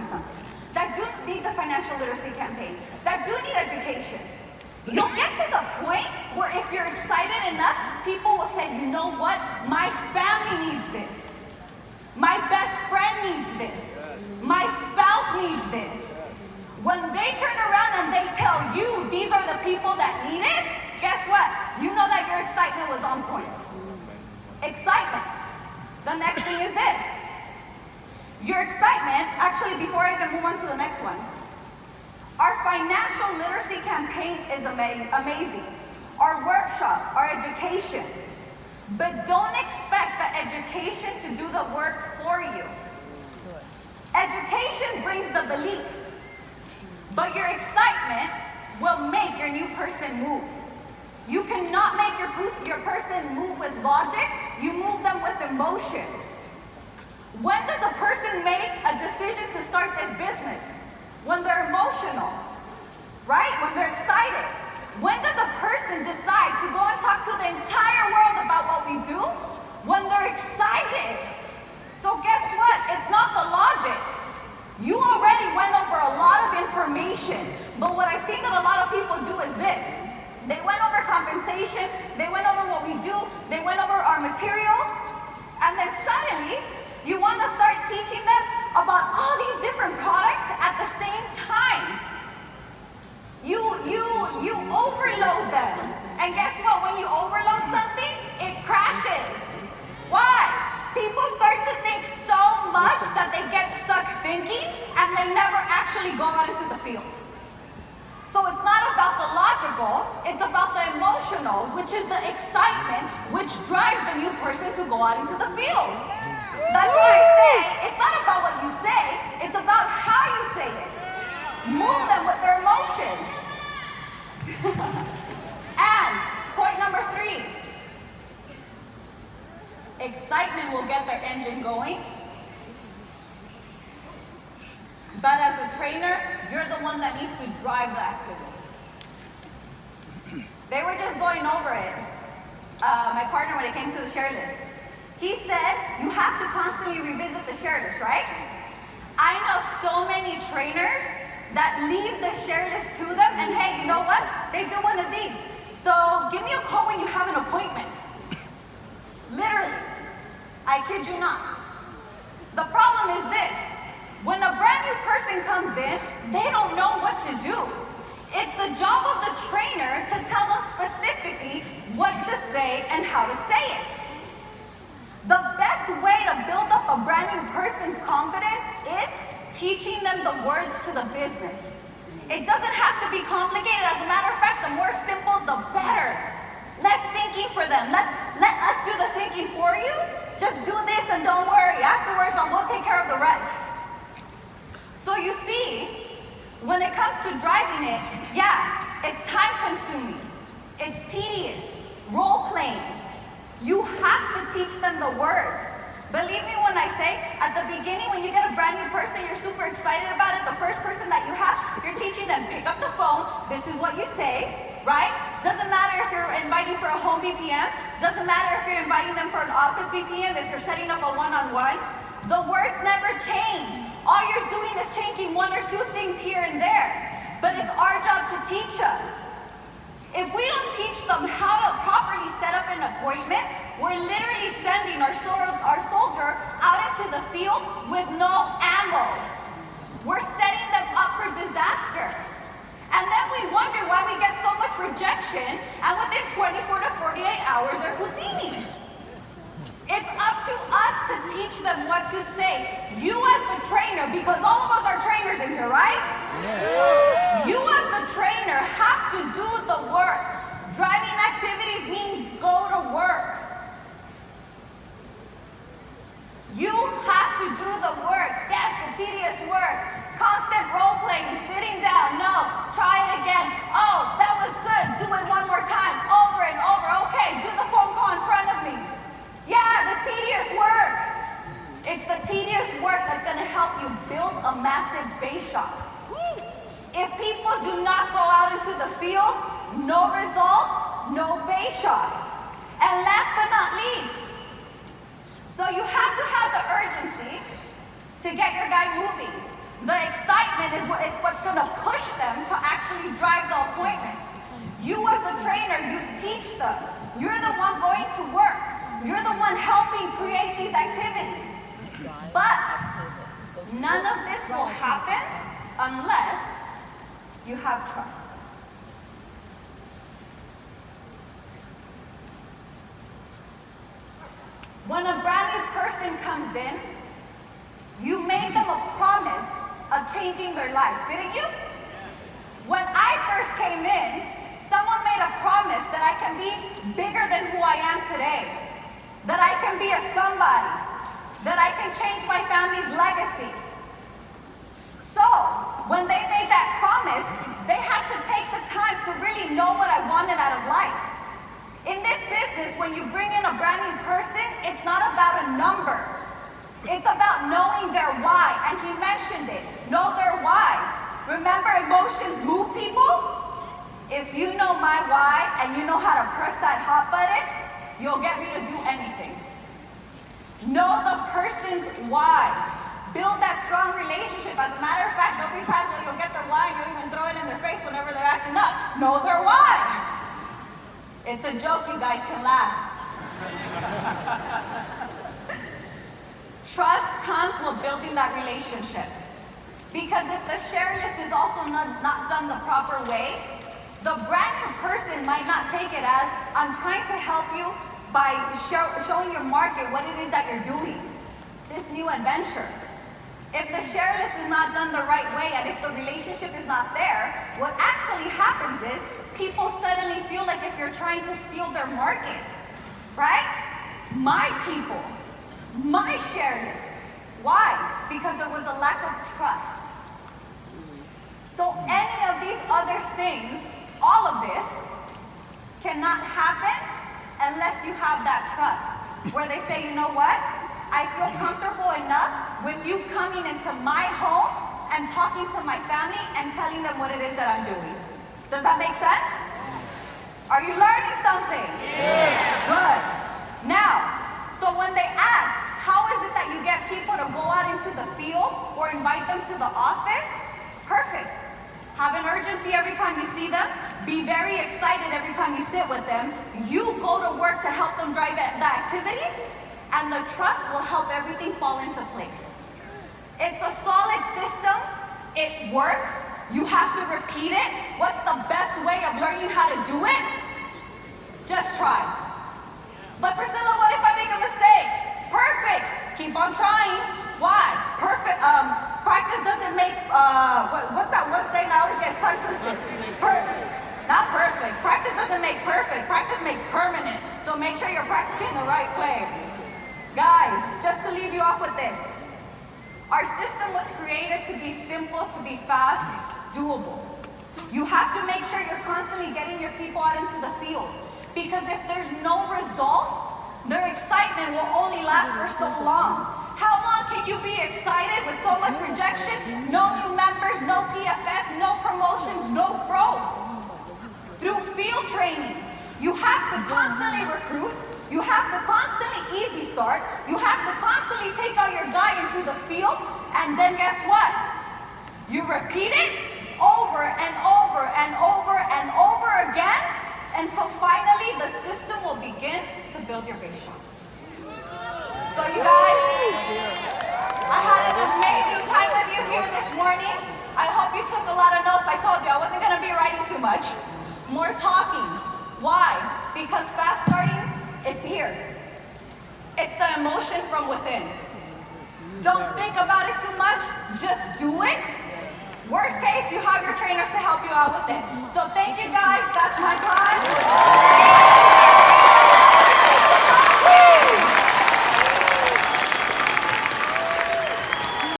something, that do need the financial literacy campaign, that do need education. You'll get to the point where if you're excited enough, people will say, you know what? My family needs this. My best friend needs this. My spouse needs this. When they turn around and they tell you these are the people that need it, guess what? You know that your excitement was on point. Excitement. The next thing is this. Your excitement, actually, before I even move on to the next one, our financial literacy campaign is amazing. Our workshops, our education. But don't expect the education to do the work for you. Education brings the belief, but your excitement will make your new person move. You cannot make your person move with logic, you move them with emotion. When does a person make a decision to start this business? When they're emotional, right? When they're excited. When does a person decide to go and talk to the entire world about what we do? When they're excited. So guess what? It's not the logic. You already went over a lot of information, but what I've seen that a lot of people do is this. They went over compensation, they went over what we do, they went over our materials, and then suddenly, you want to start teaching them about all these different products at the same time. You overload them. And guess what? When you overload something, it crashes. Why? People start to think so much that they get stuck thinking and they never actually go out into the field. So it's not about the logical, it's about the emotional, which is the excitement which drives the new person to go out into the field. That's why I say, it's not about what you say, it's about how you say it. Move them with their emotion. And point number 3, excitement will get their engine going. But as a trainer, you're the one that needs to drive the activity. They were just going over it. My partner, when it came to the share list, he said, you have to constantly revisit the share list, right? I know so many trainers that leave the share list to them, and hey, you know what? They do one of these. So give me a call when you have an appointment. Literally. I kid you not. The problem is this. When a brand new person comes in, they don't know what to do. It's the job of the trainer to tell them specifically what to say and how to say it. The best way to build up a brand new person's confidence is teaching them the words to the business. It doesn't have to be complicated. As a matter of fact, the more simple, the better. Less thinking for them. Let us do the thinking for you. Just do this and don't worry. Afterwards, we'll take care of the rest. So you see, when it comes to driving it, yeah, it's time consuming. It's tedious. Role playing. You have to teach them the words. Believe me when I say, at the beginning, when you get a brand new person, you're super excited about it. The first person that you have, you're teaching them, pick up the phone, this is what you say, right? Doesn't matter if you're inviting for a home BPM. Doesn't matter if you're inviting them for an office BPM, if you're setting up a one-on-one. The words never change. All you're doing is changing 1 or 2 things here and there. But it's our job to teach them. If we don't teach them how to properly set up an appointment, we're literally sending our soldier out into the field with no ammo. We're setting them up for disaster. And then we wonder why we get so much rejection, and within 24 to 48 hours, they're Houdini. It's up to us to teach them what to say. You as the trainer, because all of us are trainers in here, right? Yeah. You as the trainer have to do the work. Driving activities means go to work. You have to do the work. Yes, the tedious work. Constant role playing, sitting down. No, try it again. Oh, that was good. Do it one more time. Over and over. Okay, do the phone call in front of me. Yeah, the tedious work. It's the tedious work that's going to help you build a massive base shop. If people do not go out into the field, no results, no base shop. And last but not least, so you have to have the urgency to get your guy moving. The excitement is what's going to push them to actually drive the appointments. You as a trainer, you teach them. You're the one going to work. You're the one helping create these activities. But none of this will happen unless you have trust. When a brand new person comes in, you made them a promise of changing their life, didn't you? When I first came in, someone made a promise that I can be bigger than who I am today, that I can be a somebody, that I can change my family's legacy. So, when they made that promise, they had to take the time to really know what I wanted out of life. In this business, when you bring in a brand new person, it's not about a number. It's about knowing their why, and he mentioned it. Know their why. Remember, emotions move people? If you know my why and you know how to press that hot button, you'll get me to do anything. Know the person's why. Build that strong relationship. As a matter of fact, there'll be times where you'll get their why and you'll even throw it in their face whenever they're acting up. Know their why. It's a joke, you guys can laugh. Trust comes with building that relationship. Because if the share list is also not done the proper way, the brand new person might not take it as, I'm trying to help you by showing your market what it is that you're doing, this new adventure. If the share list is not done the right way and if the relationship is not there, what actually happens is people suddenly feel like if you're trying to steal their market, right? My people, my share list. Why? Because there was a lack of trust. So any of these other things, all of this, cannot happen unless you have that trust. Where they say, you know what? I feel comfortable enough with you coming into my home and talking to my family and telling them what it is that I'm doing. Does that make sense? Are you learning something? Yeah. Good. Now, so when they ask, how is it that you get people to go out into the field or invite them to the office? Perfect. Have an urgency every time you see them. Be very excited every time you sit with them. You go to work to help them drive the activities, and the trust will help everything fall into place. It's a solid system. It works. You have to repeat it. What's the best way of learning how to do it? Just try. But Priscilla, what if I make a mistake? Perfect. Keep on trying. Why? Perfect. Practice doesn't make, what's that one saying? I always get tongue twisted. Perfect. Not perfect. Practice doesn't make perfect. Practice makes permanent. So make sure you're practicing the right way. Guys, just to leave you off with this. Our system was created to be simple, to be fast, doable. You have to make sure you're constantly getting your people out into the field. Because if there's no results, their excitement will only last for so long. How long can you be excited with so much rejection? No new members, no PFS, no promotions, no growth. Through field training, you have to constantly recruit. You have to constantly easy start. You have to constantly take out your guy into the field. And then guess what? You repeat it over and over and over and over again until finally the system will begin to build your base shop. So you guys, I had an amazing time with you here this morning. I hope you took a lot of notes. I told you I wasn't going to be writing too much. More talking. Why? Because fast starting, it's here. It's the emotion from within. Don't think about it too much. Just do it. Worst case, you have your trainers to help you out with it. So thank you guys. That's my